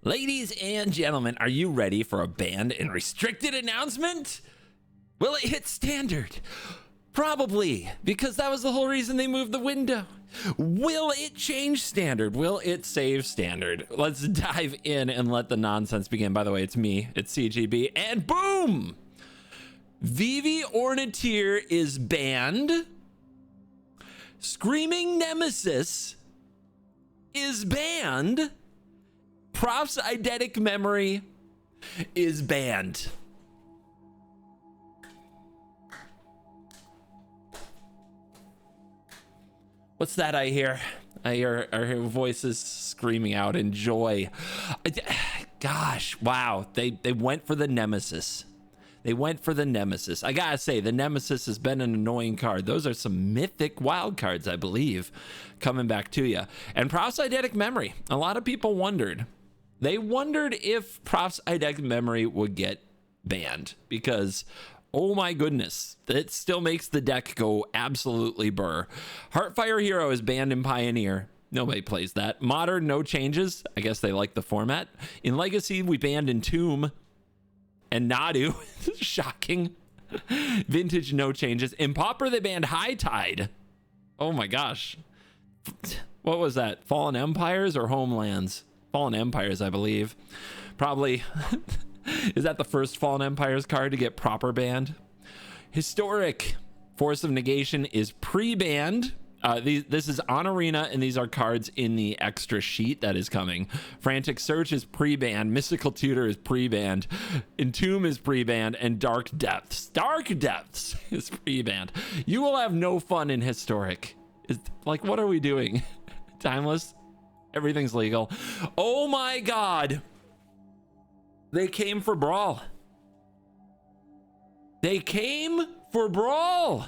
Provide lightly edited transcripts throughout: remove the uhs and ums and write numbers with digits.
Ladies and gentlemen, are you ready for a banned and restricted announcement? Will it hit standard? Probably, because that was the whole reason they moved the window. Will it change standard? Will it save standard? Let's dive in and let the nonsense begin. By the way, it's me, it's CGB, and boom! Vivi Orniteer is banned. Screaming Nemesis is banned. Props Eidetic Memory is banned. What's that I hear? I hear voices screaming out in joy. Gosh, wow. They went for the Nemesis. They went for the Nemesis. I gotta say, the Nemesis has been an annoying card. Those are some mythic wild cards, I believe, coming back to you. And Props Eidetic Memory. A lot of people wondered. They wondered if Props Eidetic Memory would get banned because, oh my goodness, it still makes the deck go absolutely burr. Heartfire Hero is banned in Pioneer. Nobody plays that. Modern, no changes. I guess they like the format. In Legacy, we banned Entomb and Nadu. Shocking. Vintage, no changes. In Pauper, they banned High Tide. Oh my gosh. What was that? Fallen Empires or Homelands? Fallen Empires, I believe. Probably. Is that the first Fallen Empires card to get proper banned? Historic Force of Negation is pre-banned. This is on Arena, and these are cards in the extra sheet that is coming. Frantic Search is pre-banned. Mystical Tutor is pre-banned. Entomb is pre-banned. And Dark Depths is pre-banned. You will have no fun in Historic. Like, what are we doing? Timeless? Everything's legal. Oh my god. They came for Brawl. They came for Brawl.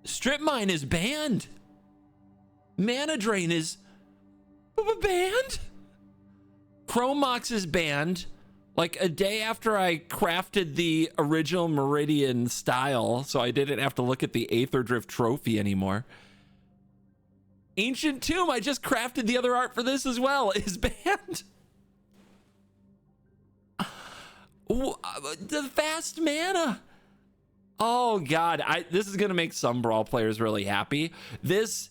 Strip Mine is banned. Mana Drain is banned. Chrome Mox is banned. Like a day after I crafted the original Meridian style, so I didn't have to look at the Aether Drift trophy anymore. Ancient Tomb, I just crafted the other art for this as well, is banned. The fast mana. Oh god, this is gonna make some Brawl players really happy. This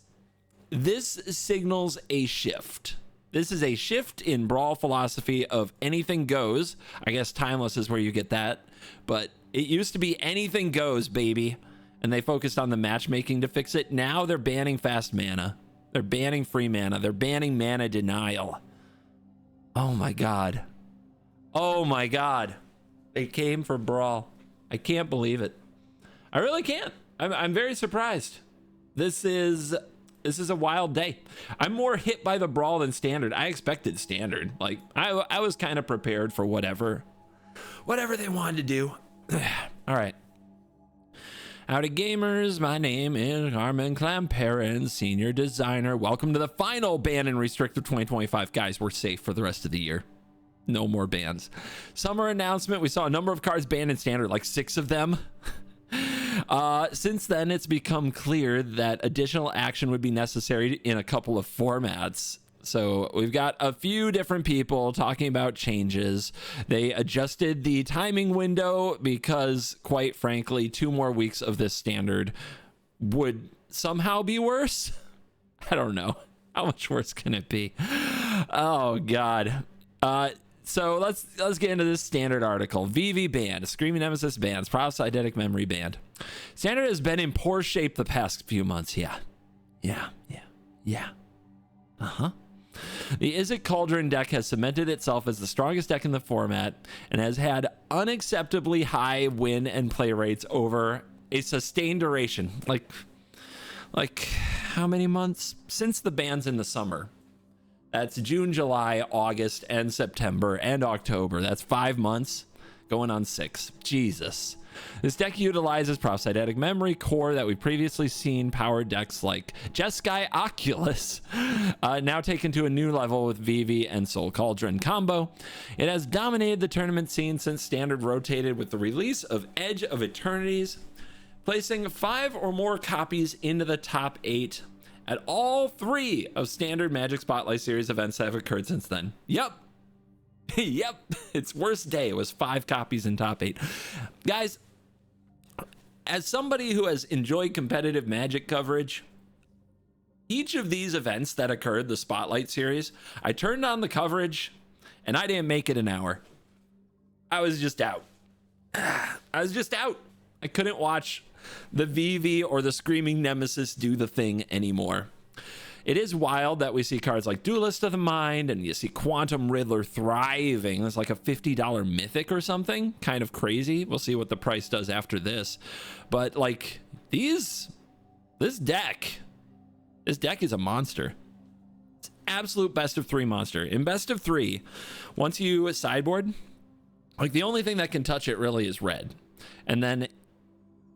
signals a shift. This is a shift in Brawl philosophy of anything goes. I guess Timeless is where you get that, but it used to be anything goes, baby, and they focused on the matchmaking to fix it. Now they're banning fast mana. They're banning free mana. They're banning mana denial. Oh my god. Oh my god. They came for Brawl. I can't believe it. I really can't. I'm very surprised. This is a wild day. I'm more hit by the Brawl than Standard. I expected Standard. Like I was kind of prepared for whatever they wanted to do. All right. Howdy gamers, my name is Carmen Clamperrin, senior designer. Welcome to the final ban and restrict of 2025. Guys, we're safe for the rest of the year. No more bans. Summer announcement, we saw a number of cards banned in Standard, like 6 of them. Since then, it's become clear that additional action would be necessary in a couple of formats. So we've got a few different people talking about changes. They adjusted the timing window because, quite frankly, 2 more weeks of this Standard would somehow be worse. I don't know. How much worse can it be? Oh, God. So let's get into this Standard article. VV banned, Screaming Nemesis bans, Props Eidetic Memory banned. Standard has been in poor shape the past few months. Yeah. Uh-huh. The Izzet Cauldron deck has cemented itself as the strongest deck in the format and has had unacceptably high win and play rates over a sustained duration. Like how many months? Since the bans in the summer. That's June, July, August, and September, and October. That's 5 months, going on 6. Jesus. This deck utilizes Props Eidetic Memory core that we've previously seen power decks like Jeskai Oculus, now taken to a new level with VV and Soul Cauldron combo. It has dominated the tournament scene since Standard rotated with the release of Edge of Eternities, placing 5 or more copies into the top 8 at all 3 of standard Magic Spotlight Series events that have occurred since then. Yep. Yep. Its worst day was 5 copies in top 8. Guys, as somebody who has enjoyed competitive Magic coverage, each of these events that occurred, the Spotlight Series, I turned on the coverage and I didn't make it an hour. I was just out. I couldn't watch the VV or the Screaming Nemesis do the thing anymore. It is wild that we see cards like Duelist of the Mind and you see Quantum Riddler thriving. It's like a $50 mythic or something. Kind of crazy. We'll see what the price does after this. But like this deck is a monster. It's absolute best of 3 monster. In best of 3, once you sideboard, like the only thing that can touch it really is red. And then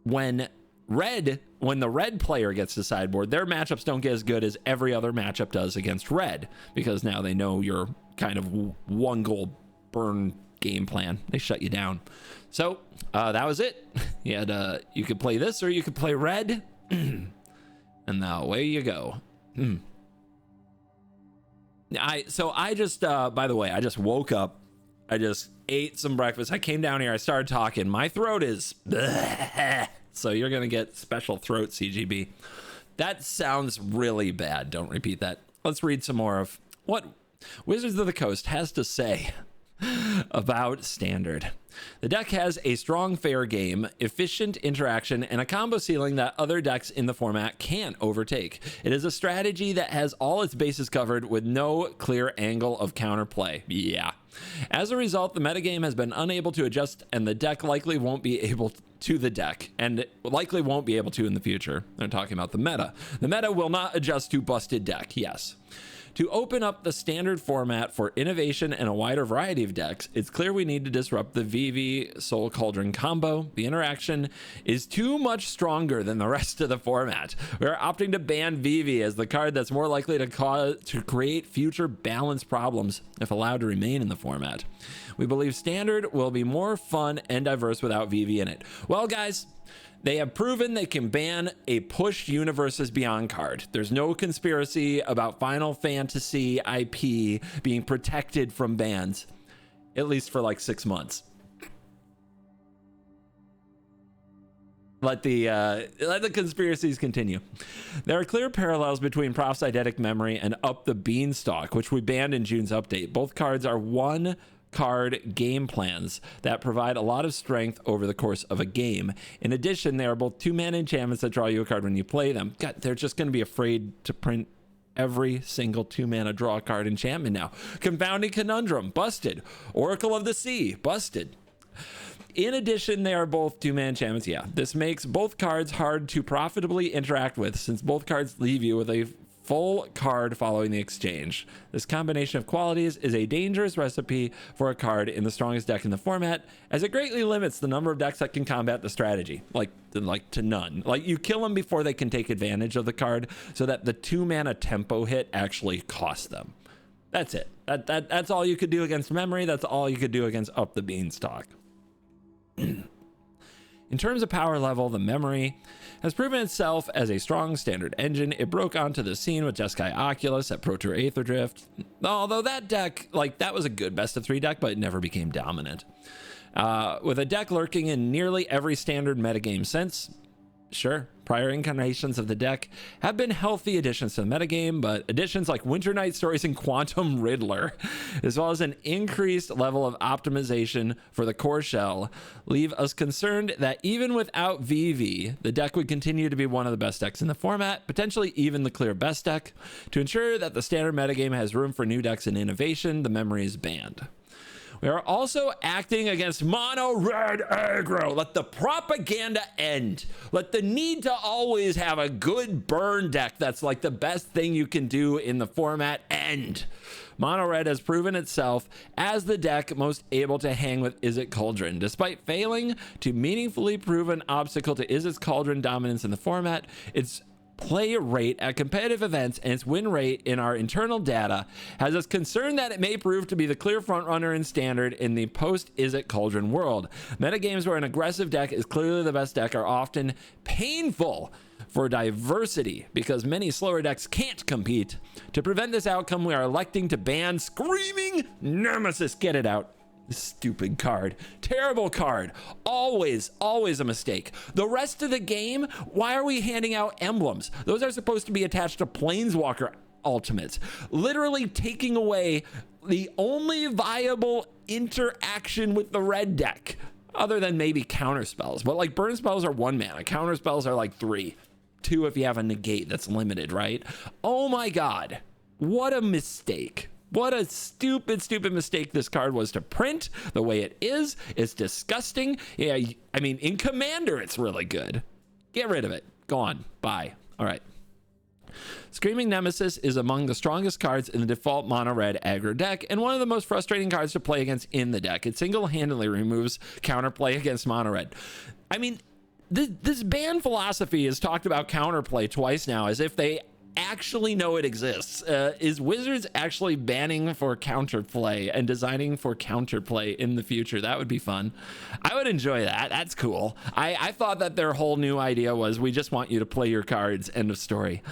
when the red player gets to sideboard, their matchups don't get as good as every other matchup does against red, because now they know your kind of 1 goal burn game plan. They shut you down. So that was it. You had you could play this or you could play red, and away you go. I just by the way, I just woke up. I just ate some breakfast. I came down here. I started talking. My throat is so you're going to get special throat CGB. That sounds really bad. Don't repeat that. Let's read some more of what Wizards of the Coast has to say about Standard. The deck has a strong fair game, efficient interaction, and a combo ceiling that other decks in the format can't overtake. It is a strategy that has all its bases covered with no clear angle of counterplay. Yeah. As a result, the metagame has been unable to adjust, and the deck likely won't be able to in the future. They're talking about the meta. The meta will not adjust to busted deck, yes. To open up the Standard format for innovation and a wider variety of decks, it's clear we need to disrupt the VV Soul Cauldron combo. The interaction is too much stronger than the rest of the format. We are opting to ban VV as the card that's more likely to create future balance problems if allowed to remain in the format. We believe Standard will be more fun and diverse without VV in it. Well, guys, they have proven they can ban a push Universes Beyond card. There's no conspiracy about Final Fantasy IP being protected from bans, at least for like 6 months. Let the conspiracies continue. There are clear parallels between Proph's Eidetic Memory and Up the Beanstalk, which we banned in June's update. Both cards are 1 card game plans that provide a lot of strength over the course of a game. In addition, they are both 2-mana enchantments that draw you a card when you play them. God, they're just going to be afraid to print every single 2-mana draw a card enchantment now. Confounding Conundrum, busted. Oracle of the Sea, busted. In addition, they are both 2-mana enchantments. Yeah, this makes both cards hard to profitably interact with, since both cards leave you with a full card following the exchange. This combination of qualities is a dangerous recipe for a card in the strongest deck in the format, as it greatly limits the number of decks that can combat the strategy, like to none. Like, you kill them before they can take advantage of the card, so that the 2-mana tempo hit actually costs them. That's it. That's all you could do against Memory. That's all you could do against Up the Beanstalk. In terms of power level, the Memory has proven itself as a strong Standard engine. It broke onto the scene with Jeskai Oculus at Pro Tour Aether Drift. Although that deck, that was a good best of 3 deck, but it never became dominant. With a deck lurking in nearly every Standard metagame since, sure, prior incarnations of the deck have been healthy additions to the metagame, but additions like Winter Night Stories and Quantum Riddler, as well as an increased level of optimization for the core shell, leave us concerned that even without VV, the deck would continue to be one of the best decks in the format, potentially even the clear best deck. To ensure that the Standard metagame has room for new decks and innovation, the Memory is banned. We are also acting against mono red aggro. Let the propaganda end. Let the need to always have a good burn deck that's like the best thing you can do in the format end. Mono red has proven itself as the deck most able to hang with Izzet Cauldron. Despite failing to meaningfully prove an obstacle to Izzet's Cauldron dominance in the format, its play rate at competitive events and its win rate in our internal data has us concerned that it may prove to be the clear frontrunner in standard in the post-Izzet Cauldron world. Metagames where an aggressive deck is clearly the best deck are often painful for diversity because many slower decks can't compete. To prevent this outcome, we are electing to ban Screaming Nemesis. Get it out. Stupid card. Terrible card. Always a mistake. The rest of the game, why are we handing out emblems? Those are supposed to be attached to Planeswalker ultimates. Literally taking away the only viable interaction with the red deck, other than maybe counter spells. But like burn spells are 1 mana. Counter spells are like 3. 2 if you have a negate that's limited, right? Oh my God. What a mistake. What a stupid mistake this card was to print the way it is. It's disgusting. Yeah, I mean, in Commander, it's really good. Get rid of it. Go on. Bye. All right. Screaming Nemesis is among the strongest cards in the default mono red aggro deck and one of the most frustrating cards to play against in the deck. It single-handedly removes counterplay against mono red. I mean, this ban philosophy has talked about counterplay twice now as if they actually know it exists. Is Wizards actually banning for counterplay and designing for counterplay in the future? That would be fun. I would enjoy that. That's cool. I thought that their whole new idea was we just want you to play your cards. End of story.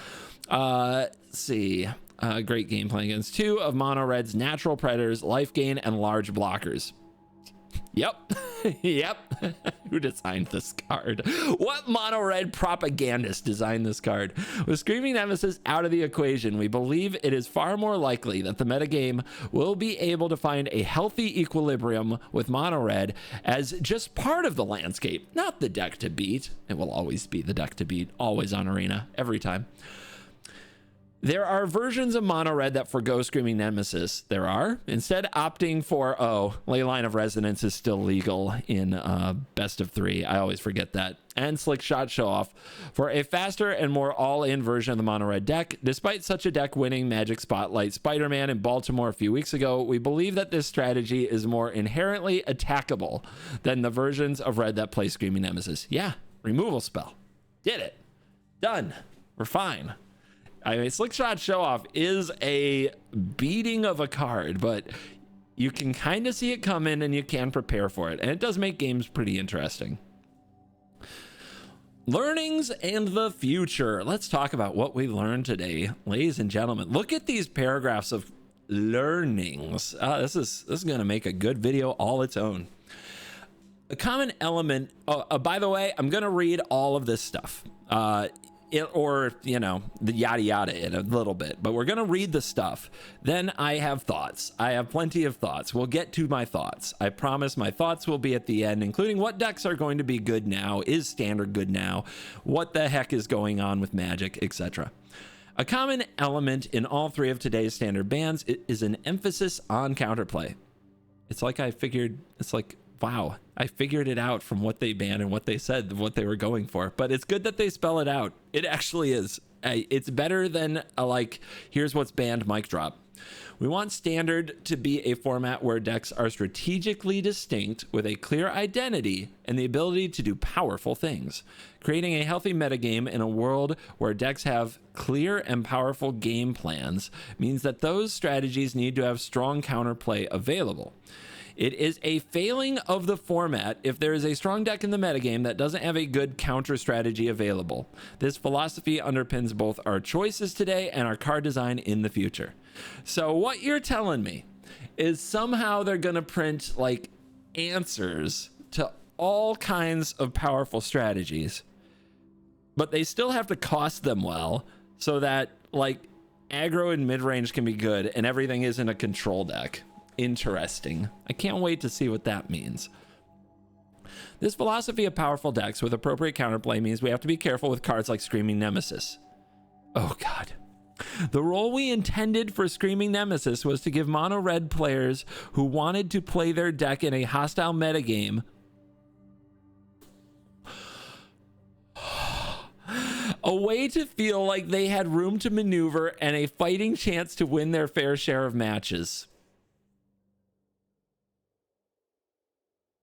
Let's see. Great gameplay against 2 of mono red's natural predators, life gain, and large blockers. Yep. Yep. Who designed this card? What mono red propagandist designed this card? With Screaming Nemesis out of the equation, we believe it is far more likely that the metagame will be able to find a healthy equilibrium with mono red as just part of the landscape, not the deck to beat. It will always be the deck to beat, always on Arena, every time. There are versions of mono red that forgo Screaming Nemesis. There are. Instead, opting for, Leyline of Resonance is still legal in best of 3. I always forget that. And Slick Shot Show Off for a faster and more all-in version of the mono red deck. Despite such a deck winning Magic Spotlight Spider-Man in Baltimore a few weeks ago, we believe that this strategy is more inherently attackable than the versions of red that play Screaming Nemesis. Yeah, removal spell. Did it. Done. We're fine. I mean, Slick Shot Show Off is a beating of a card, but you can kind of see it coming and you can prepare for it. And it does make games pretty interesting. Learnings and the future. Let's talk about what we learned today, ladies and gentlemen. Look at these paragraphs of learnings. This is going to make a good video all its own. A common element. By the way, I'm going to read all of this stuff. The yada yada in a little bit, but we're going to read the stuff. Then I have thoughts. I have plenty of thoughts. We'll get to my thoughts. I promise my thoughts will be at the end, including what decks are going to be good now, is standard good now, what the heck is going on with Magic, etc. A common element in all 3 of today's standard bans is an emphasis on counterplay. It's like wow, I figured it out from what they banned and what they said, what they were going for. But it's good that they spell it out. It actually is. It's better than here's what's banned, mic drop. We want standard to be a format where decks are strategically distinct with a clear identity and the ability to do powerful things. Creating a healthy metagame in a world where decks have clear and powerful game plans means that those strategies need to have strong counterplay available. It is a failing of the format if there is a strong deck in the metagame that doesn't have a good counter strategy available. This philosophy underpins both our choices today and our card design in the future. So what you're telling me is somehow they're going to print answers to all kinds of powerful strategies, but they still have to cost them well so that aggro and mid-range can be good and everything isn't a control deck. Interesting. I can't wait to see what that means. This philosophy of powerful decks with appropriate counterplay means we have to be careful with cards like Screaming Nemesis. Oh God. The role we intended for Screaming Nemesis was to give mono red players who wanted to play their deck in a hostile metagame a way to feel like they had room to maneuver and a fighting chance to win their fair share of matches.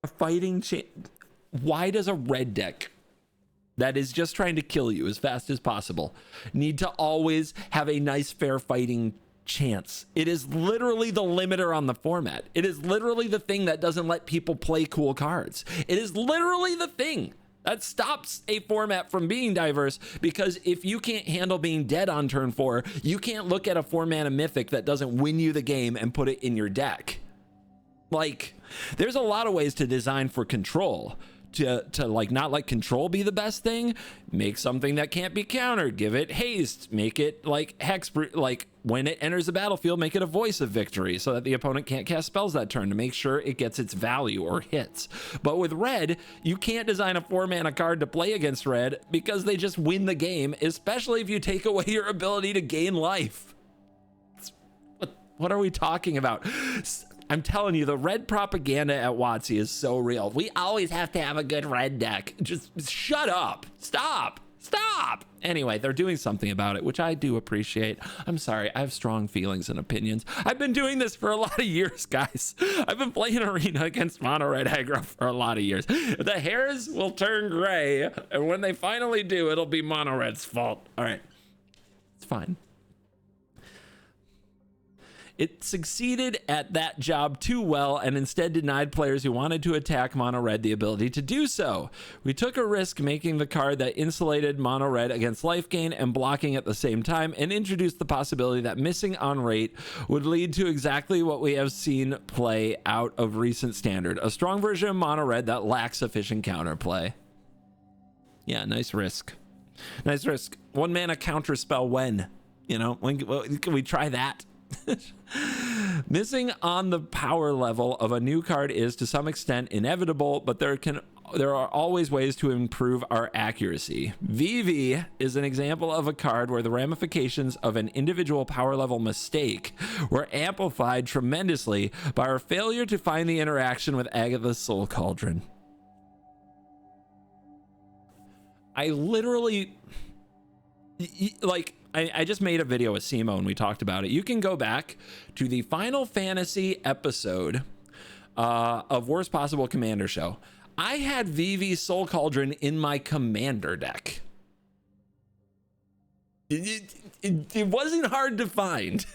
A fighting chance. Why does a red deck that is just trying to kill you as fast as possible need to always have a nice, fair fighting chance. It is literally the limiter on the format. It is literally the thing that doesn't let people play cool cards. It is literally the thing that stops a format from being diverse, because if you can't handle being dead on turn 4, you can't look at a 4-mana mythic that doesn't win you the game and put it in your deck. Like, there's a lot of ways to design for control. To like not let control be the best thing, make something that can't be countered, give it haste, make it like hex, like when it enters the battlefield, make it a voice of victory so that the opponent can't cast spells that turn, to make sure it gets its value or hits. But with red, you can't design a 4-mana card to play against red because they just win the game, especially if you take away your ability to gain life. What are we talking about? I'm telling you, the red propaganda at WotC is so real. We always have to have a good red deck. Just shut up. Stop. Anyway, they're doing something about it, which I do appreciate. I'm sorry, I have strong feelings and opinions. I've been doing this for a lot of years, guys. I've been playing Arena against mono red aggro for a lot of years. The hairs will turn gray, and when they finally do, it'll be mono red's fault. All right, it's fine. It succeeded at that job too well and instead denied players who wanted to attack mono red the ability to do so. We took a risk making the card that insulated mono red against life gain and blocking at the same time, and introduced the possibility that missing on rate would lead to exactly what we have seen play out of recent standard, a strong version of mono red that lacks sufficient counterplay. Yeah, nice risk. Nice risk. 1-mana counter spell when? You know, when can we try that? Missing on the power level of a new card is to some extent inevitable, but there are always ways to improve our accuracy. VV is an example of a card where the ramifications of an individual power level mistake were amplified tremendously by our failure to find the interaction with Agatha's Soul Cauldron. I literally, like, I just made a video with Simo and we talked about it. You can go back to the Final Fantasy episode of Worst Possible Commander Show. I had VV Soul Cauldron in my commander deck. It wasn't hard to find.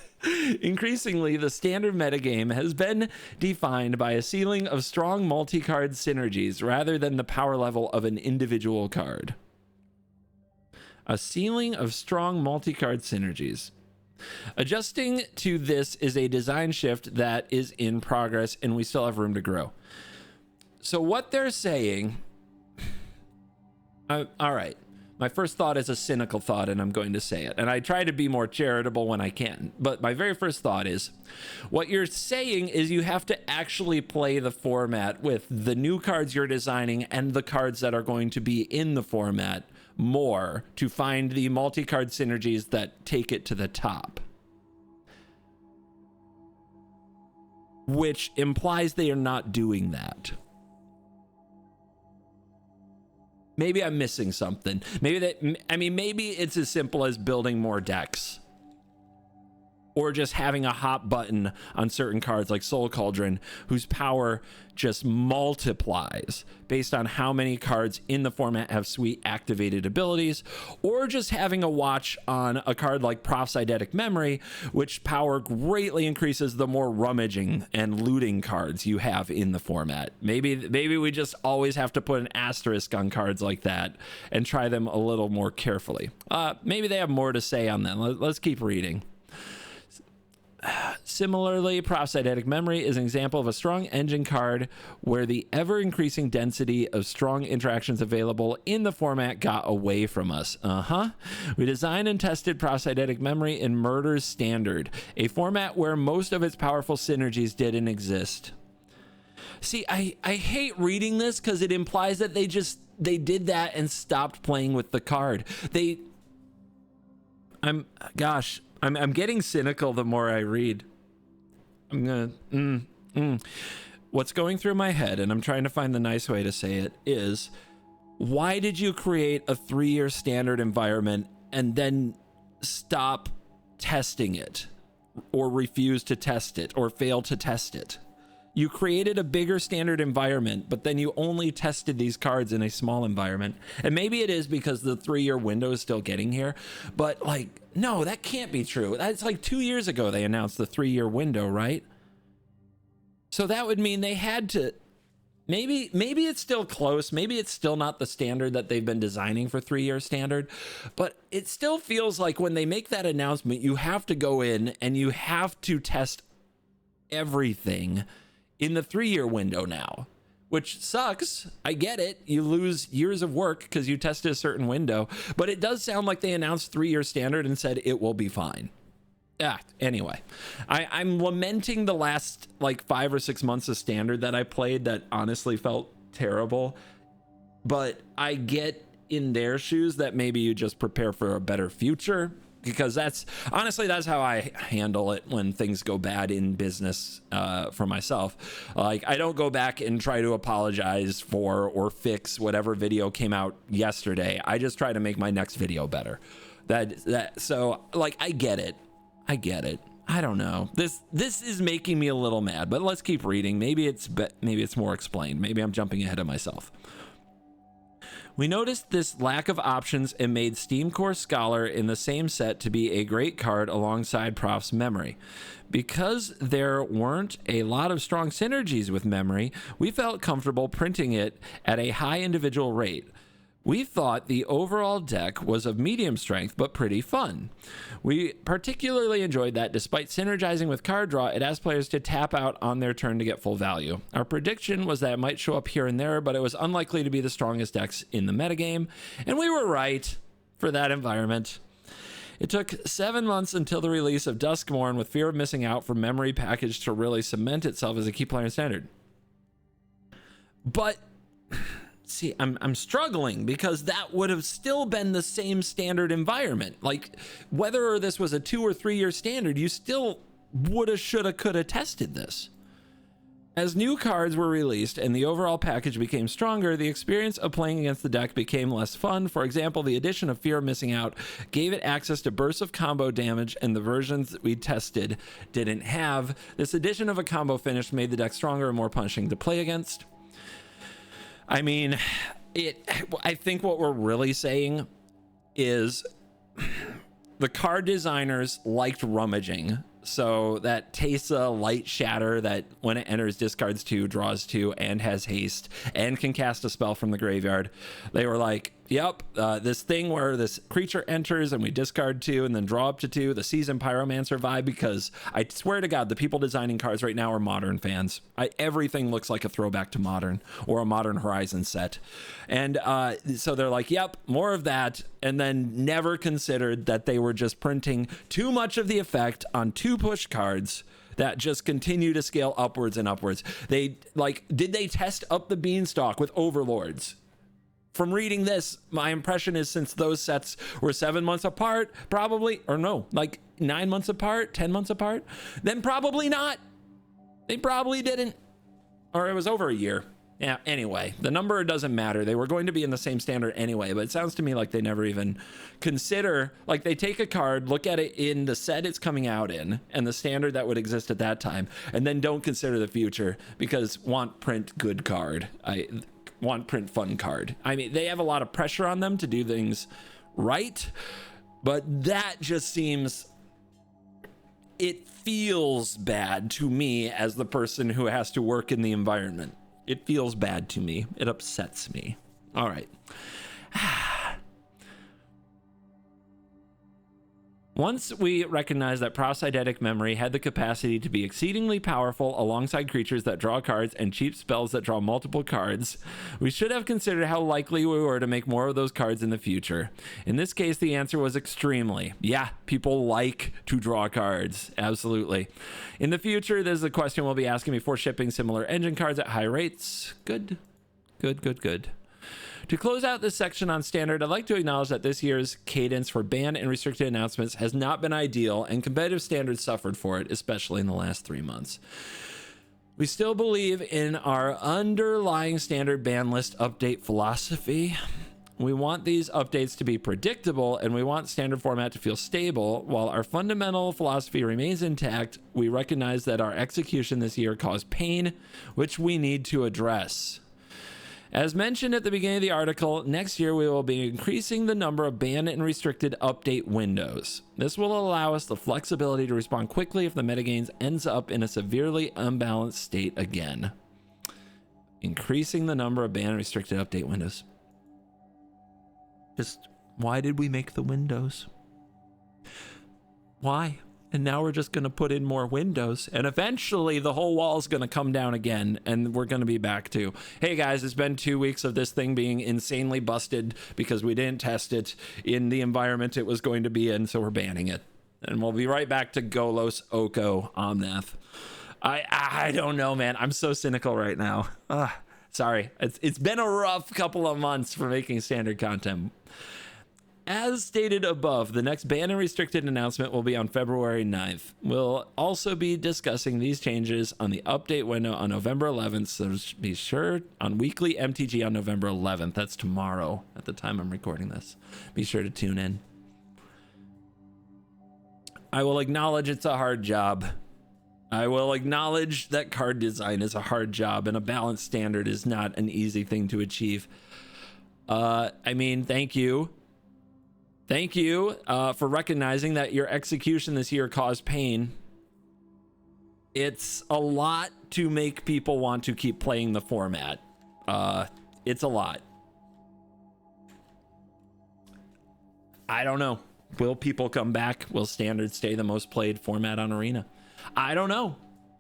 Increasingly, the standard metagame has been defined by a ceiling of strong multi-card synergies rather than the power level of an individual card. A ceiling of strong multi-card synergies. Adjusting to this is a design shift that is in progress, and we still have room to grow. So what they're saying, all right, my first thought is a cynical thought, and I'm going to say it. And I try to be more charitable when I can. But my very first thought is, what you're saying is you have to actually play the format with the new cards you're designing and the cards that are going to be in the format more to find the multi-card synergies that take it to the top, which implies they are not doing that. Maybe I'm missing something. Maybe it's as simple as building more decks, or just having a hot button on certain cards like Soul Cauldron, whose power just multiplies based on how many cards in the format have sweet activated abilities, or just having a watch on a card like Proph's Eidetic Memory, which power greatly increases the more rummaging and looting cards you have in the format. Maybe we just always have to put an asterisk on cards like that and try them a little more carefully. Maybe they have more to say on that. Let's keep reading. Similarly, Proph's Eidetic Memory is an example of a strong engine card where the ever-increasing density of strong interactions available in the format got away from us. We designed and tested Proph's Eidetic Memory in Murder's Standard, a format where most of its powerful synergies didn't exist. See, I hate reading this because it implies that they did that and stopped playing with the card. I'm getting cynical the more I read. What's going through my head, and I'm trying to find the nice way to say it, is why did you create a 3-year standard environment and then stop testing it, or refuse to test it, or fail to test it? You created a bigger standard environment, but then you only tested these cards in a small environment. And maybe it is because the 3-year window is still getting here, but like, no, that can't be true. That's like 2 years ago they announced the 3-year window, right? So that would mean they had to, maybe it's still close. Maybe it's still not the standard that they've been designing for 3-year standard, but it still feels like when they make that announcement, you have to go in and you have to test everything in the 3-year window now, which sucks. I get it. You lose years of work because you tested a certain window, but it does sound like they announced 3-year standard and said it will be fine. Anyway, I'm lamenting the last like 5 or 6 months of standard that I played that honestly felt terrible, but I get in their shoes that maybe you just prepare for a better future, because that's honestly, that's how I handle it when things go bad in business for myself. Like, I don't go back and try to apologize for or fix whatever video came out yesterday. I just try to make my next video better. So like, I get it. I don't know. This is making me a little mad, but let's keep reading. Maybe it's more explained. Maybe I'm jumping ahead of myself. We noticed this lack of options and made Steam Core Scholar in the same set to be a great card alongside Prof's Memory. Because there weren't a lot of strong synergies with Memory, we felt comfortable printing it at a high individual rate. We thought the overall deck was of medium strength, but pretty fun. We particularly enjoyed that despite synergizing with card draw, it asked players to tap out on their turn to get full value. Our prediction was that it might show up here and there, but it was unlikely to be the strongest decks in the metagame, and we were right for that environment. It took 7 months until the release of Duskmourn, with fear of missing out for Memory package to really cement itself as a key player in standard. But see, I'm struggling because that would have still been the same standard environment. Like, whether this was a 2 or 3 year standard, you still woulda, shoulda, coulda tested this. As new cards were released and the overall package became stronger, the experience of playing against the deck became less fun. For example, the addition of Fear of Missing Out gave it access to bursts of combo damage, and the versions that we tested didn't have. This addition of a combo finish made the deck stronger and more punishing to play against. I mean, I think what we're really saying is the card designers liked rummaging. So that Teysa Light Shatter that when it enters discards 2, draws 2, and has haste, and can cast a spell from the graveyard, they were like, yep, this thing where this creature enters and we discard 2 and then draw up to 2, the Seasoned Pyromancer vibe, because I swear to God, the people designing cards right now are Modern fans. Everything looks like a throwback to Modern or a Modern Horizon set. And so they're like, yep, more of that, and then never considered that they were just printing too much of the effect on 2 push cards that just continue to scale upwards and upwards. Did they test up the beanstalk with Overlords? From reading this, my impression is since those sets were 7 months apart, probably, or no, like 9 months apart, 10 months apart, then probably not. They probably didn't, or it was over a year. Yeah, anyway, the number doesn't matter. They were going to be in the same standard anyway, but it sounds to me like they never even consider, like they take a card, look at it in the set it's coming out in and the standard that would exist at that time, and then don't consider the future because want print good card. Want print fun card. I mean, they have a lot of pressure on them to do things right, but that just seems, it feels bad to me as the person who has to work in the environment. It feels bad to me. It upsets me. All right. Once we recognized that Prof's Eidetic Memory had the capacity to be exceedingly powerful alongside creatures that draw cards and cheap spells that draw multiple cards, we should have considered how likely we were to make more of those cards in the future. In this case, the answer was extremely. Yeah, people like to draw cards. Absolutely. In the future, there's a question we'll be asking before shipping similar engine cards at high rates. Good. To close out this section on standard, I'd like to acknowledge that this year's cadence for banned and restricted announcements has not been ideal, and competitive standards suffered for it, especially in the last 3 months. We still believe in our underlying standard ban list update philosophy. We want these updates to be predictable, and we want standard format to feel stable. While our fundamental philosophy remains intact, we recognize that our execution this year caused pain, which we need to address. As mentioned at the beginning of the article, next year we will be increasing the number of banned and restricted update windows. This will allow us the flexibility to respond quickly if the metagame ends up in a severely unbalanced state again. Increasing the number of banned and restricted update windows. Just, why did we make the windows? Why? And now we're just going to put in more windows, and eventually the whole wall is going to come down again, and we're going to be back to, hey guys, it's been 2 weeks of this thing being insanely busted because we didn't test it in the environment it was going to be in, so we're banning it. And we'll be right back to Golos Oko Omnath. I don't know, man. I'm so cynical right now. Sorry. It's been a rough couple of months for making standard content. As stated above, the next ban and restricted announcement will be on February 9th. We'll also be discussing these changes on the update window on November 11th, so be sure on weekly MTG on November 11th. That's tomorrow at the time I'm recording this. Be sure to tune in. I will acknowledge it's a hard job. I will acknowledge that card design is a hard job, and a balanced standard is not an easy thing to achieve. I mean, thank you. Thank you for recognizing that your execution this year caused pain. It's a lot to make people want to keep playing the format. It's a lot. I don't know. Will people come back? Will standard stay the most played format on Arena? I don't know.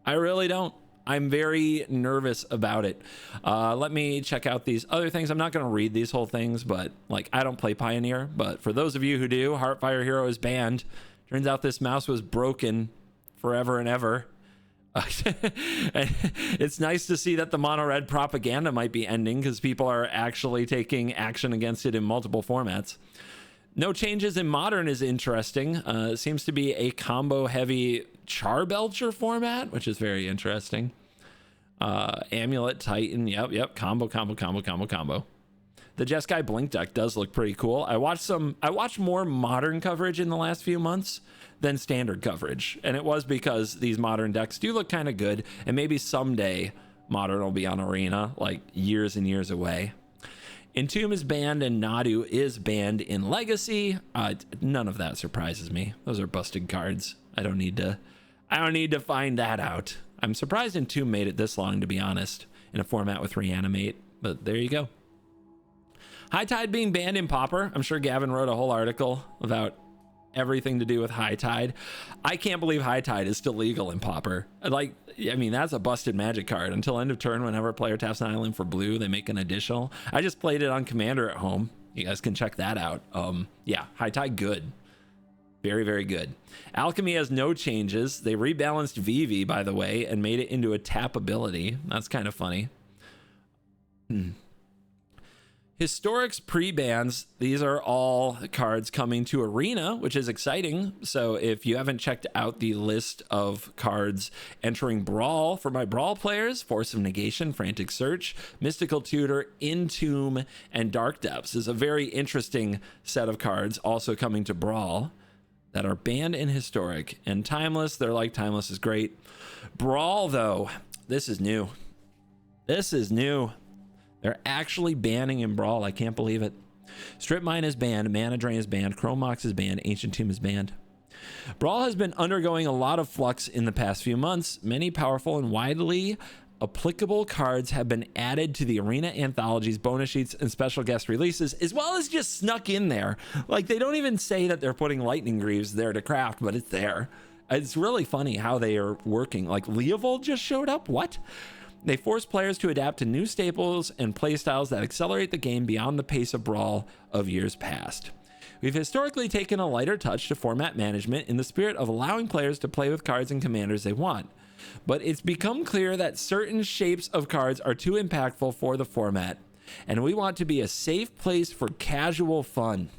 I really don't. I'm very nervous about it. Let me check out these other things. I'm not going to read these whole things, but like, I don't play Pioneer, but for those of you who do, Heartfire Hero is banned. Turns out this mouse was broken forever and ever. It's nice to see that the mono red propaganda might be ending because people are actually taking action against it in multiple formats. No changes in Modern is interesting. It seems to be a combo heavy Charbelcher format, which is very interesting. Amulet Titan, yep, combo. The Jeskai Blink deck does look pretty cool. I watched more Modern coverage in the last few months than standard coverage, and it was because these Modern decks do look kind of good, and maybe someday Modern will be on Arena, like years and years away. Entomb is banned and Nadu is banned in Legacy. None of that surprises me. Those are busted cards. I don't need to find that out. I'm surprised Entomb made it this long, to be honest, in a format with Reanimate, but there you go. High Tide being banned in Pauper. I'm sure Gavin wrote a whole article about everything to do with High Tide. I can't believe High Tide is still legal in Pauper. Like, I mean, that's a busted Magic card. Until end of turn, whenever a player taps an island for blue, they make an additional. I just played it on Commander at home. You guys can check that out. Yeah, High Tide, good. Very, very good. Alchemy has no changes. They rebalanced Vivi, by the way, and made it into a tap ability. That's kind of funny. Historics pre-bans, these are all cards coming to Arena, which is exciting. So if you haven't checked out the list of cards entering Brawl for my Brawl players, Force of Negation, Frantic Search, Mystical Tutor, Entomb, and Dark Depths is a very interesting set of cards also coming to Brawl that are banned in Historic. And Timeless, they're like, Timeless is great. Brawl, though, this is new. This is new. They're actually banning in Brawl. I can't believe it. Strip Mine is banned. Mana Drain is banned. Chrome Mox is banned. Ancient Tomb is banned. Brawl has been undergoing a lot of flux in the past few months. Many powerful and widely applicable cards have been added to the Arena anthologies, bonus sheets, and special guest releases, as well as just snuck in there. Like, they don't even say that they're putting Lightning Greaves there to craft, but it's there. It's really funny how they are working. Like, Leovold just showed up? What? They force players to adapt to new staples and playstyles that accelerate the game beyond the pace of Brawl of years past. We've historically taken a lighter touch to format management in the spirit of allowing players to play with cards and commanders they want. But it's become clear that certain shapes of cards are too impactful for the format, and we want to be a safe place for casual fun.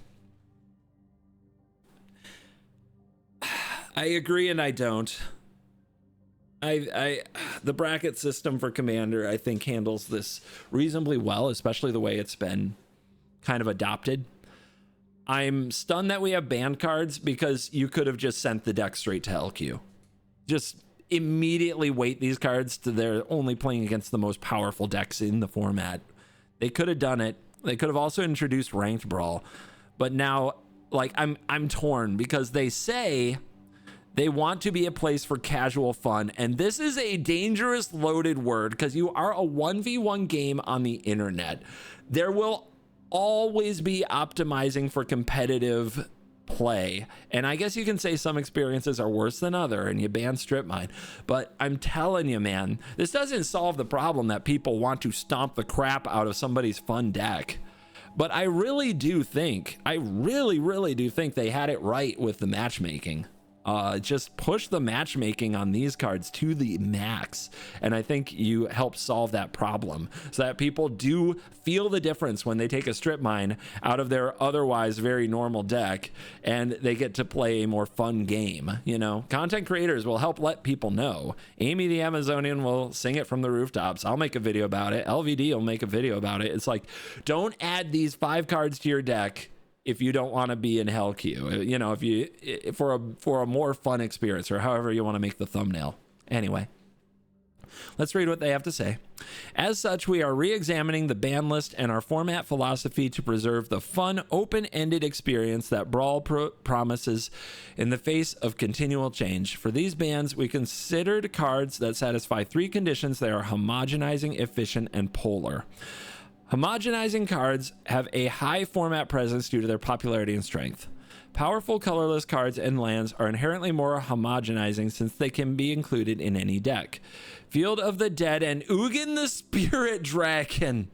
I agree and I don't. The bracket system for Commander, I think, handles this reasonably well, especially the way it's been kind of adopted. I'm stunned that we have banned cards because you could have just sent the deck straight to LQ. Just immediately weight these cards to they're only playing against the most powerful decks in the format. They could have done it. They could have also introduced ranked brawl, but now like I'm torn because they say they want to be a place for casual fun, and this is a dangerous loaded word because you are a 1v1 game on the internet. There will always be optimizing for competitive play, and I guess you can say some experiences are worse than other and you ban strip mine, but I'm telling you, man, this doesn't solve the problem that people want to stomp the crap out of somebody's fun deck. But I really do think they had it right with the matchmaking. Just push the matchmaking on these cards to the max, and I think you help solve that problem so that people do feel the difference when they take a strip mine out of their otherwise very normal deck and they get to play a more fun game. You know, content creators will help let people know. Amy the Amazonian will sing it from the rooftops. I'll make a video about it. LVD will make a video about it. It's like, don't add these 5 cards to your deck if you don't want to be in hell queue, you know, if you for a more fun experience, or however you want to make the thumbnail. Anyway, let's read what they have to say. As such, we are re-examining the ban list and our format philosophy to preserve the fun, open-ended experience that Brawl promises in the face of continual change. For these bans, we considered cards that satisfy 3 conditions. They are homogenizing, efficient, and polar. Homogenizing cards have a high format presence due to their popularity and strength. Powerful colorless cards and lands are inherently more homogenizing since they can be included in any deck. Field of the Dead and Ugin the Spirit Dragon.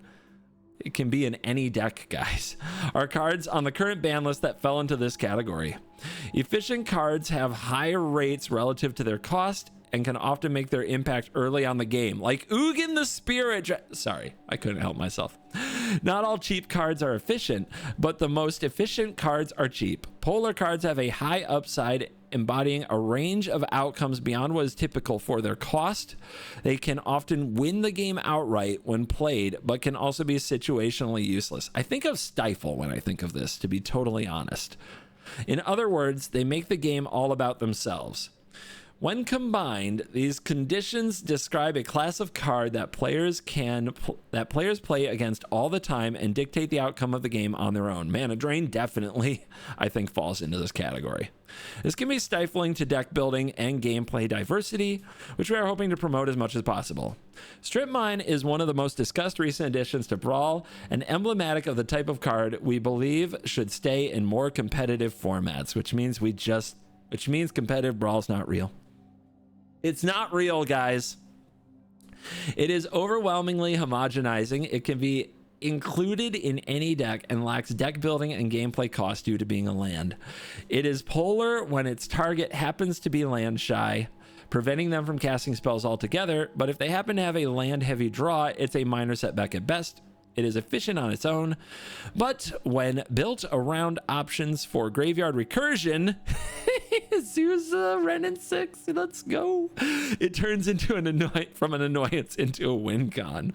It can be in any deck, guys. Are cards on the current ban list that fell into this category. Efficient cards have higher rates relative to their cost and can often make their impact early on the game, like Ugin the Spirit. Sorry, I couldn't help myself. Not all cheap cards are efficient, but the most efficient cards are cheap. Polar cards have a high upside, embodying a range of outcomes beyond what is typical for their cost. They can often win the game outright when played, but can also be situationally useless. I think of Stifle when I think of this, to be totally honest. In other words, they make the game all about themselves. When combined, these conditions describe a class of card that players play against all the time and dictate the outcome of the game on their own. Mana Drain definitely, I think, falls into this category. This can be stifling to deck building and gameplay diversity, which we are hoping to promote as much as possible. Strip Mine is one of the most discussed recent additions to Brawl and emblematic of the type of card we believe should stay in more competitive formats, which means competitive Brawl is not real. It's not real, guys. It is overwhelmingly homogenizing. It can be included in any deck and lacks deck building and gameplay cost due to being a land. It is polar when its target happens to be land shy, preventing them from casting spells altogether, but if they happen to have a land heavy draw, it's a minor setback at best. It is efficient on its own, but when built around options for graveyard recursion, Zeus Renin 6, let's go. It turns into from an annoyance into a win con.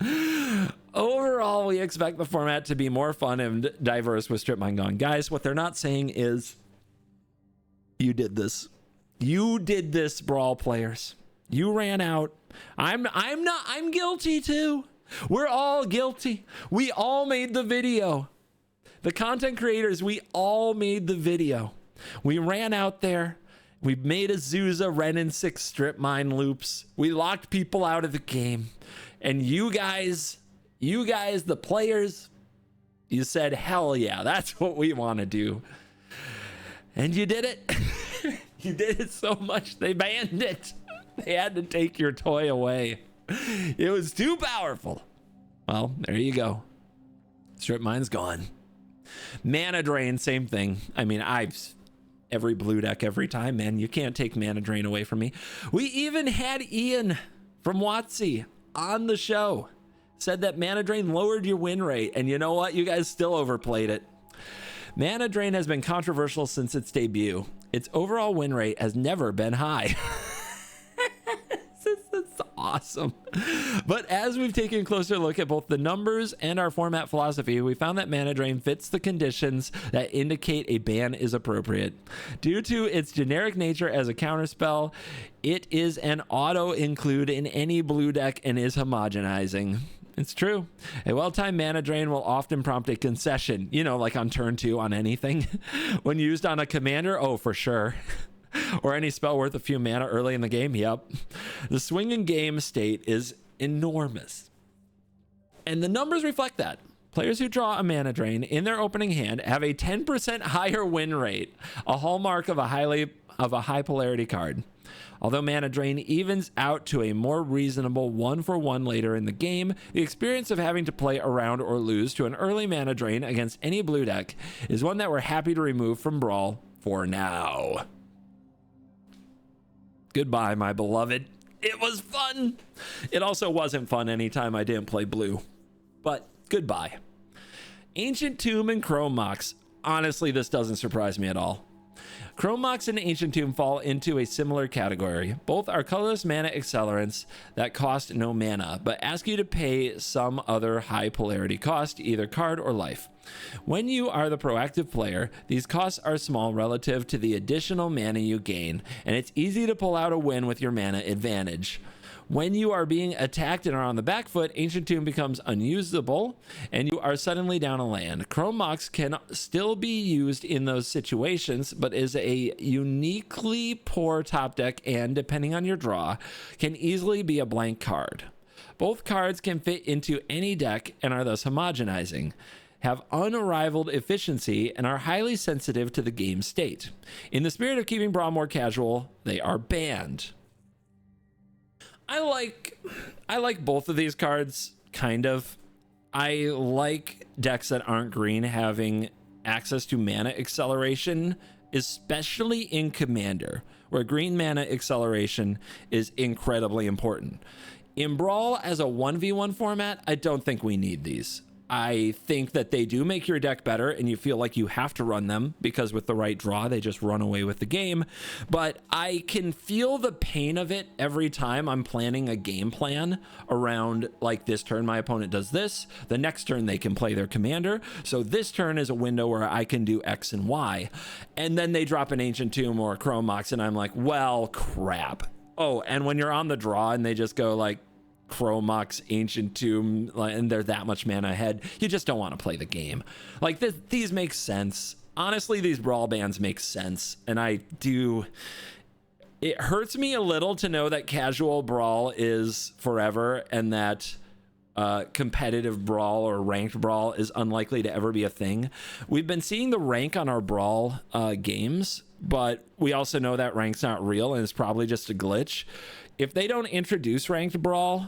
Overall, we expect the format to be more fun and diverse with Strip Mine gone. Guys, what they're not saying is you did this. You did this, Brawl players. You ran out. I'm guilty too. We're all guilty. We all made the video. The content creators, we all made the video. We ran out there. We made Azusa Renin 6 strip mine loops. We locked people out of the game. And you guys, the players, you said, hell yeah, that's what we want to do. And you did it. You did it so much, they banned it. They had to take your toy away. It was too powerful. Well, there you go. Strip mine's gone. Mana Drain, same thing. I mean, every blue deck every time, man. You can't take Mana Drain away from me. We even had Ian from WotC on the show. Said that Mana Drain lowered your win rate. And you know what? You guys still overplayed it. Mana Drain has been controversial since its debut. Its overall win rate has never been high. It's awesome. But as we've taken a closer look at both the numbers and our format philosophy, we found that Mana Drain fits the conditions that indicate a ban is appropriate. Due to its generic nature as a counterspell, it is an auto include in any blue deck and is homogenizing. It's true. A well-timed Mana Drain will often prompt a concession, like on turn 2 on anything. When used on a commander, oh, for sure. Or any spell worth a few mana early in the game, yep. The swinging game state is enormous. And the numbers reflect that. Players who draw a Mana Drain in their opening hand have a 10% higher win rate, a hallmark of a high polarity card. Although Mana Drain evens out to a more reasonable 1-for-1 later in the game, the experience of having to play around or lose to an early Mana Drain against any blue deck is one that we're happy to remove from Brawl for now. Goodbye, my beloved. It was fun. It also wasn't fun anytime I didn't play blue, but goodbye. Ancient Tomb and Chrome Mox. Honestly, this doesn't surprise me at all. Chrome Mox and Ancient Tomb fall into a similar category. Both are colorless mana accelerants that cost no mana, but ask you to pay some other high polarity cost, either card or life. When you are the proactive player, these costs are small relative to the additional mana you gain, and it's easy to pull out a win with your mana advantage. When you are being attacked and are on the back foot, Ancient Tomb becomes unusable and you are suddenly down a land. Chrome Mox can still be used in those situations, but is a uniquely poor top deck and, depending on your draw, can easily be a blank card. Both cards can fit into any deck and are thus homogenizing, have unrivaled efficiency, and are highly sensitive to the game state. In the spirit of keeping Brawl more casual, they are banned. I like both of these cards, kind of. I like decks that aren't green having access to mana acceleration, especially in Commander, where green mana acceleration is incredibly important. In Brawl, as a 1v1 format, I don't think we need these. I think that they do make your deck better and you feel like you have to run them because with the right draw, they just run away with the game. But I can feel the pain of it every time I'm planning a game plan around, like, this turn my opponent does this, the next turn they can play their commander. So this turn is a window where I can do X and Y. And then they drop an Ancient Tomb or a Chrome Mox and I'm like, well, crap. Oh, and when you're on the draw and they just go like, Chrome Mox, Ancient Tomb, and they're that much mana ahead, you just don't want to play the game. Like, these make sense. Honestly, these Brawl bans make sense, and it hurts me a little to know that casual Brawl is forever and that competitive Brawl or ranked Brawl is unlikely to ever be a thing. We've been seeing the rank on our Brawl games, but we also know that rank's not real and it's probably just a glitch. If they don't introduce ranked Brawl,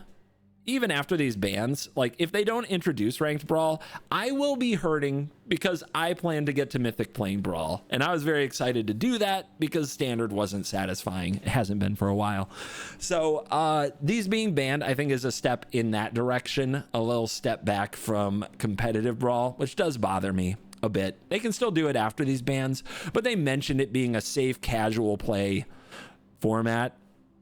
even after these bans, like, if they don't introduce ranked Brawl, I will be hurting because I plan to get to Mythic playing Brawl. And I was very excited to do that because Standard wasn't satisfying. It hasn't been for a while. So these being banned, I think, is a step in that direction, a little step back from competitive Brawl, which does bother me a bit. They can still do it after these bans, but they mentioned it being a safe, casual play format.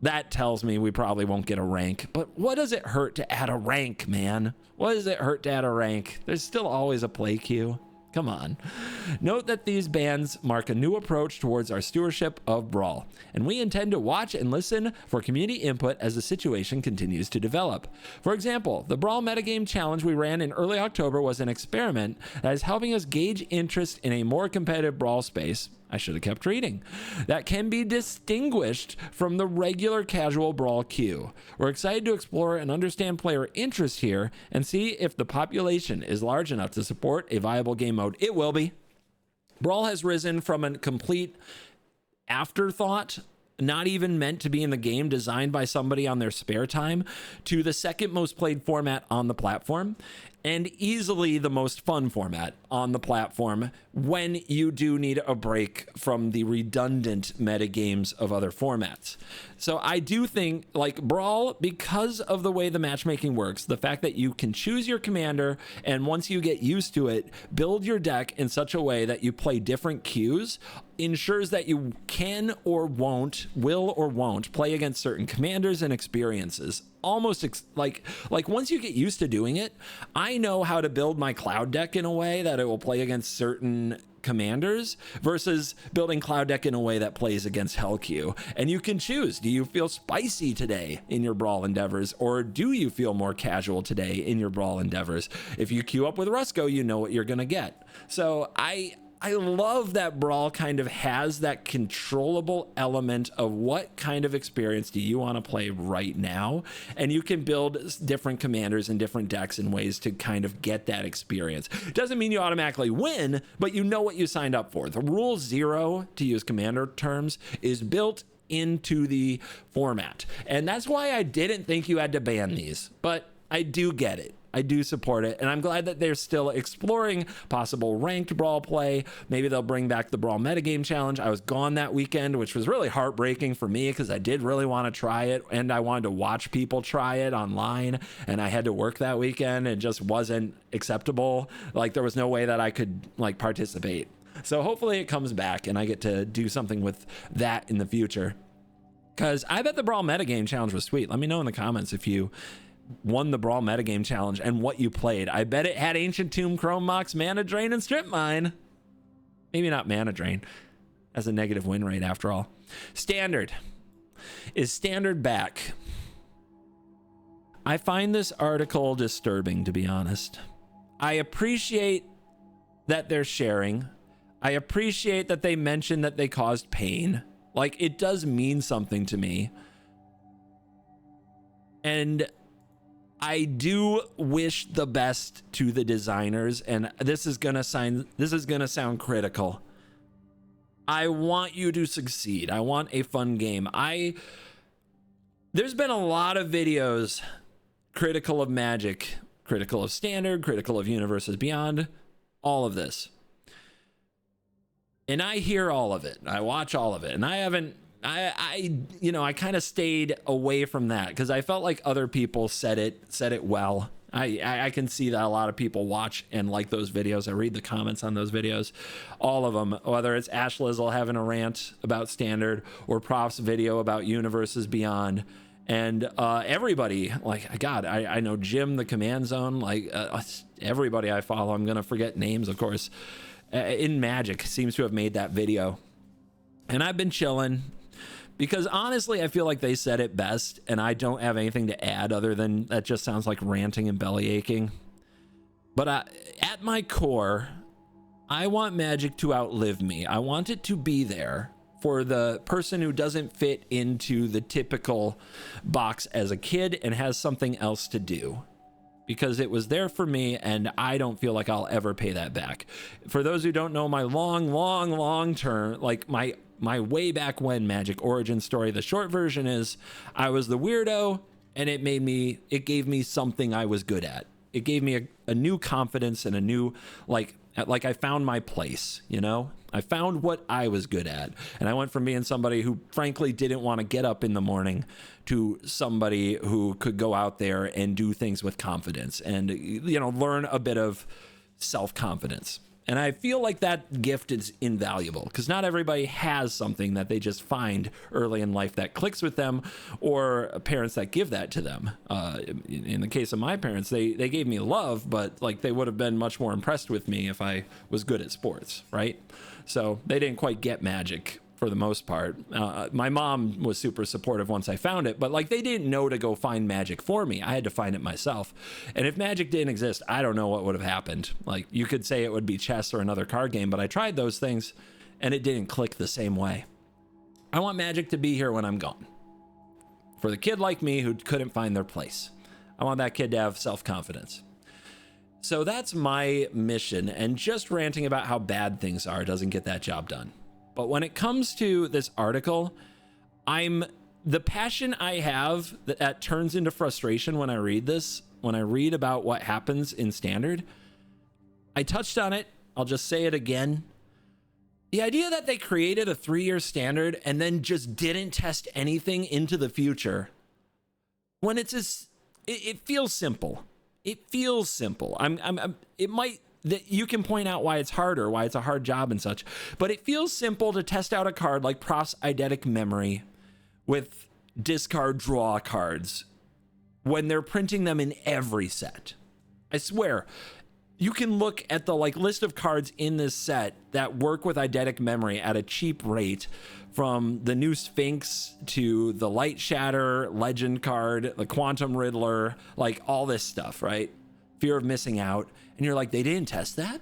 That tells me we probably won't get a rank, but what does it hurt to add a rank, man? What does it hurt to add a rank? There's still always a play queue. Come on. Note that these bans mark a new approach towards our stewardship of Brawl, and we intend to watch and listen for community input as the situation continues to develop. For example, the Brawl metagame challenge we ran in early October was an experiment that is helping us gauge interest in a more competitive Brawl space. I should have kept reading. That can be distinguished from the regular casual Brawl queue. We're excited to explore and understand player interest here and see if the population is large enough to support a viable game mode. It will be. Brawl has risen from a complete afterthought, not even meant to be in the game, designed by somebody on their spare time, to the second most played format on the platform. and easily the most fun format on the platform when you do need a break from the redundant metagames of other formats. So I do think, like, Brawl, because of the way the matchmaking works, the fact that you can choose your commander, and once you get used to it, build your deck in such a way that you play different queues, ensures that you can or won't, will or won't, play against certain commanders and experiences. Almost like once you get used to doing it, I know how to build my cloud deck in a way that it will play against certain commanders versus building cloud deck in a way that plays against Hellq. And you can choose, do you feel spicy today in your Brawl endeavors, or do you feel more casual today in your Brawl endeavors? If you queue up with Rusko, you know what you're gonna get. So I love that Brawl kind of has that controllable element of what kind of experience do you want to play right now, and you can build different commanders and different decks in ways to kind of get that experience. Doesn't mean you automatically win, but you know what you signed up for. The rule 0, to use commander terms, is built into the format, and that's why I didn't think you had to ban these, but I do get it. I do support it, and I'm glad that they're still exploring possible ranked Brawl play. Maybe they'll bring back the Brawl metagame challenge. I was gone that weekend, which was really heartbreaking for me because I did really want to try it, and I wanted to watch people try it online, and I had to work that weekend. It just wasn't acceptable. Like, there was no way that I could, like, participate. So hopefully it comes back and I get to do something with that in the future, because I bet the Brawl metagame challenge was sweet. Let me know in the comments if you won the Brawl metagame challenge and what you played. I bet it had Ancient Tomb, Chrome Mox, Mana Drain, and Strip Mine. Maybe not Mana Drain, as a negative win rate after all. Standard. Is Standard back? I find this article disturbing, to be honest. I appreciate that they're sharing. I appreciate that they mentioned that they caused pain. Like, it does mean something to me. And I do wish the best to the designers, and this is gonna sound critical. I want you to succeed. I want a fun game. There's been a lot of videos critical of Magic, critical of Standard, critical of Universes Beyond, all of this. And I hear all of it. I watch all of it, and I kind of stayed away from that because I felt like other people said it well. I can see that a lot of people watch and like those videos. I read the comments on those videos, all of them, whether it's Ash Lizzle having a rant about Standard or Prof's video about Universes Beyond, and everybody, like, God, I know Jim the Command Zone, like everybody I follow, I'm gonna forget names, of course, in Magic seems to have made that video. And I've been chilling, because honestly, I feel like they said it best, and I don't have anything to add other than that just sounds like ranting and belly aching. But at my core, I want Magic to outlive me. I want it to be there for the person who doesn't fit into the typical box as a kid and has something else to do. Because it was there for me, and I don't feel like I'll ever pay that back. For those who don't know my long term, like my way back when Magic origin story, the short version is I was the weirdo, and it gave me something I was good at. It gave me a new confidence and a new, like I found my place, you know? I found what I was good at. And I went from being somebody who frankly didn't want to get up in the morning to somebody who could go out there and do things with confidence and, you know, learn a bit of self-confidence. And I feel like that gift is invaluable because not everybody has something that they just find early in life that clicks with them, or parents that give that to them. In the case of my parents, they gave me love, but like they would have been much more impressed with me if I was good at sports, right? So they didn't quite get Magic for the most part. My mom was super supportive once I found it, but like they didn't know to go find Magic for me. I had to find it myself. And if Magic didn't exist, I don't know what would have happened. Like you could say it would be chess or another card game, but I tried those things and it didn't click the same way. I want Magic to be here when I'm gone. For the kid like me who couldn't find their place, I want that kid to have self-confidence. So that's my mission, and just ranting about how bad things are doesn't get that job done. But when it comes to this article, I'm the passion I have that turns into frustration when I read this, when I read about what happens in standard. I touched on it. I'll just say it again. The idea that they created a 3-year standard and then just didn't test anything into the future, when it's just, it feels simple. It feels simple. It might, that you can point out why it's harder, why it's a hard job and such, but it feels simple to test out a card like Prof's Eidetic Memory with discard draw cards when they're printing them in every set. I swear, you can look at the list of cards in this set that work with Eidetic Memory at a cheap rate, from the new Sphinx to the Light Shatter Legend card, the Quantum Riddler, like all this stuff, right? Fear of Missing Out. And you're like, they didn't test that?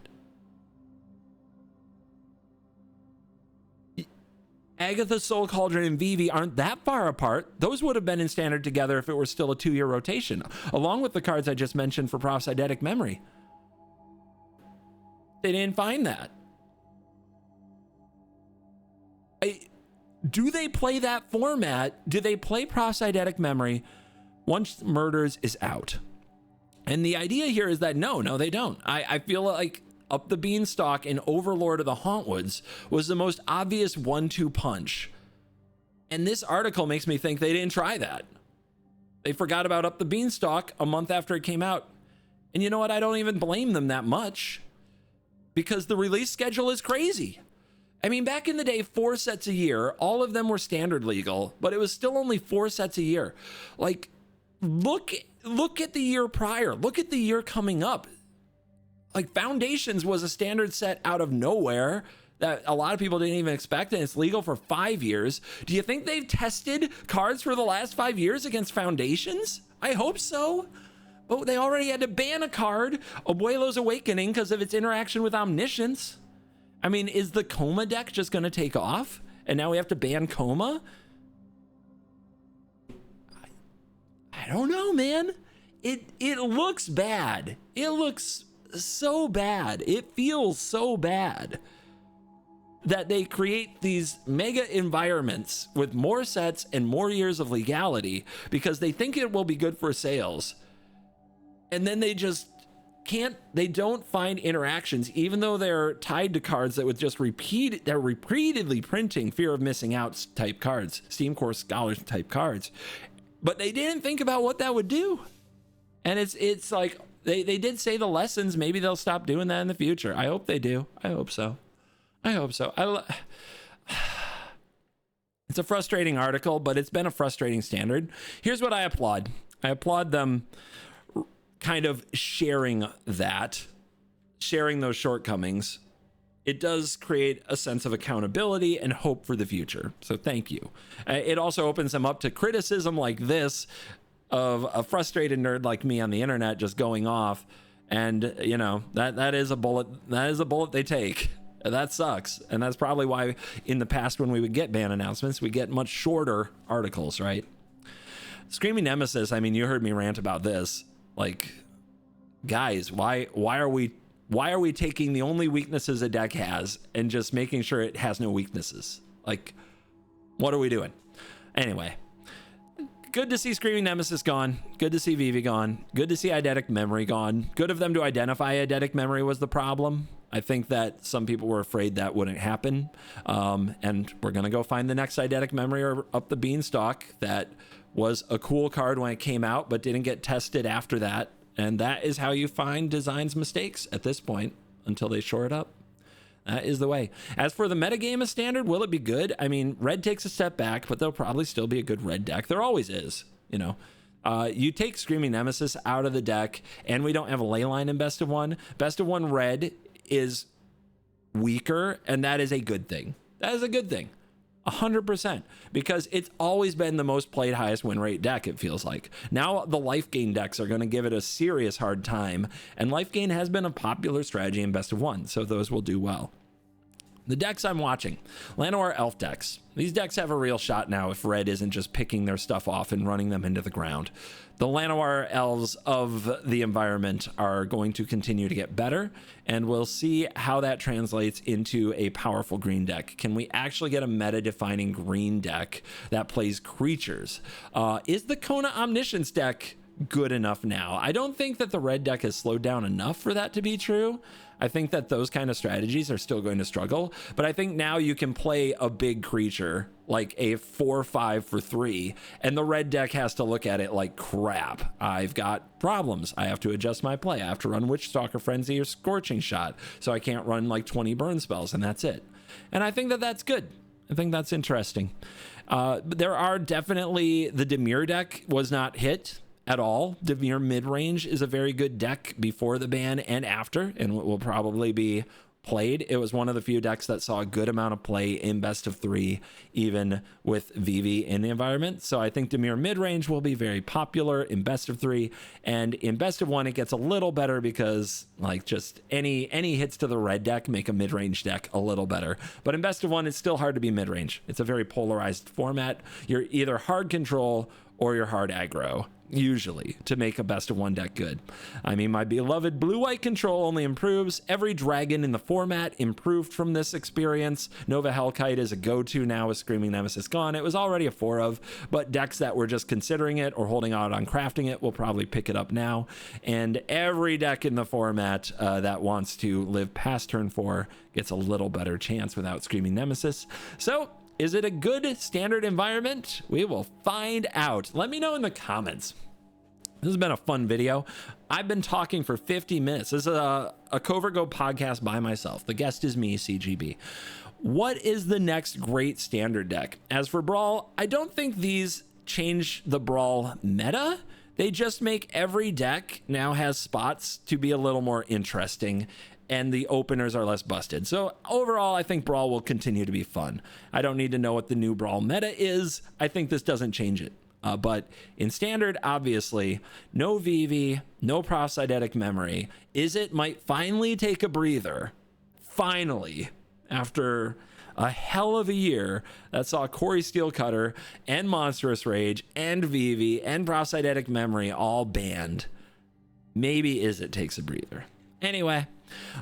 Agatha, Soul Cauldron, and Vivi aren't that far apart. Those would have been in standard together if it were still a 2-year rotation, along with the cards I just mentioned for Prof's Eidetic Memory. They didn't find that. Do they play that format? Do they play Prof's Eidetic Memory once Murders is out? And the idea here is that no, they don't. I feel like Up the Beanstalk and Overlord of the Hauntwoods was the most obvious 1-2 punch. And this article makes me think they didn't try that. They forgot about Up the Beanstalk a month after it came out. And you know what? I don't even blame them that much, because the release schedule is crazy. I mean, back in the day, 4 sets a year, all of them were standard legal, but it was still only 4 sets a year. Like, look at the year prior. Look at the year coming up. Like, Foundations was a standard set out of nowhere that a lot of people didn't even expect, and it's legal for 5 years. Do you think they've tested cards for the last 5 years against Foundations? I hope so. But they already had to ban a card, Abuelo's Awakening, because of its interaction with Omniscience. I mean, is the Coma deck just going to take off? And now we have to ban Coma? I don't know, man. It looks bad. It looks so bad. It feels so bad that they create these mega environments with more sets and more years of legality because they think it will be good for sales. And then they just they don't find interactions, even though they're tied to cards that would just they're repeatedly printing Fear of Missing Out type cards, Steam Core Scholars type cards. But they didn't think about what that would do. And it's like, they did say the lessons. Maybe they'll stop doing that in the future. I hope they do. I hope so. It's a frustrating article, but it's been a frustrating standard. Here's what I applaud. I applaud them kind of sharing those shortcomings. It does create a sense of accountability and hope for the future. So thank you. It also opens them up to criticism like this of a frustrated nerd like me on the internet just going off. And you know, that is a bullet they take. That sucks. And that's probably why in the past, when we would get ban announcements, we get much shorter articles, right? Screaming Nemesis, I mean, you heard me rant about this. Like, guys, why are we taking the only weaknesses a deck has and just making sure it has no weaknesses? Like, what are we doing? Anyway, good to see Screaming Nemesis gone. Good to see Vivi gone. Good to see Eidetic Memory gone. Good of them to identify Eidetic Memory was the problem. I think that some people were afraid that wouldn't happen. And we're going to go find the next Eidetic Memory or Up the Beanstalk that was a cool card when it came out, but didn't get tested after that. And that is how you find design's mistakes at this point until they shore it up. That is the way. As for the metagame of standard, will it be good? I mean, red takes a step back, but there'll probably still be a good red deck. There always is, you know. You take Screaming Nemesis out of the deck, and we don't have a Leyline in Best of One. Best of One red is weaker, and that is a good thing. That is a good thing. 100%, because it's always been the most played, highest win rate deck, it feels like. Now the life gain decks are going to give it a serious hard time, and life gain has been a popular strategy in Best of One, so those will do well. The decks I'm watching, Llanowar Elf decks. These decks have a real shot now if red isn't just picking their stuff off and running them into the ground. The Llanowar Elves of the environment are going to continue to get better, and we'll see how that translates into a powerful green deck. Can we actually get a meta-defining green deck that plays creatures? Is the Kona Omniscience deck good enough now? I don't think that the red deck has slowed down enough for that to be true. I think that those kind of strategies are still going to struggle, but I think now you can play a big creature like a 4/5 for 3, and the red deck has to look at it like, crap, I've got problems. I have to adjust my play. I have to run Witchstalker Frenzy or Scorching Shot, so I can't run like 20 burn spells, and that's it. And I think that that's good. I think that's interesting. But there are definitely, the Dimir deck was not hit at all. Dimir mid-range is a very good deck before the ban and after, and will probably be played. It was one of the few decks that saw a good amount of play in best of 3, even with Vivi in the environment. So I think Dimir mid-range will be very popular in best of 3, and in best of 1 it gets a little better because like just any hits to the red deck make a mid-range deck a little better. But in best of 1 it's still hard to be mid-range. It's a very polarized format. You're either hard control or you're hard aggro, usually, to make a best of 1 deck good. I mean, my beloved blue-white control only improves. Every dragon in the format improved from this experience. Nova Hellkite is a go-to now with Screaming Nemesis gone. It was already a 4 of, but decks that were just considering it or holding out on crafting it will probably pick it up now. And every deck in the format that wants to live past turn 4 gets a little better chance without Screaming Nemesis. So, is it a good standard environment? We will find out. Let me know in the comments. This has been a fun video. I've been talking for 50 minutes. This is a CovertGo podcast by myself. The guest is me, CGB. What is the next great standard deck? As for Brawl, I don't think these change the Brawl meta. They just make every deck now has spots to be a little more interesting, and the openers are less busted. So overall, I think Brawl will continue to be fun. I don't need to know what the new Brawl meta is. I think this doesn't change it. But in standard, obviously, no Vivi, no prosthetic memory. Izzet might finally take a breather. Finally, after a hell of a year that saw Corey Steelcutter and Monstrous Rage and Vivi and prosthetic memory all banned. Maybe Izzet takes a breather. Anyway,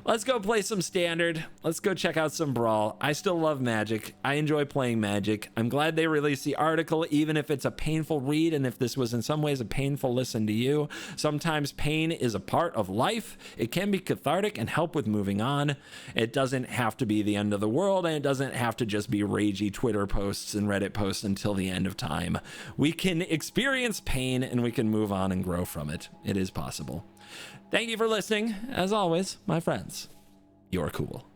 let's go play some standard. Let's go check out some Brawl. I still love Magic. I enjoy playing Magic. I'm glad they released the article, even if it's a painful read and if this was in some ways a painful listen to you. Sometimes pain is a part of life. It can be cathartic and help with moving on. It doesn't have to be the end of the world, and it doesn't have to just be ragey Twitter posts and Reddit posts until the end of time. We can experience pain and we can move on and grow from it. It is possible. Thank you for listening. As always, my friends, you're cool.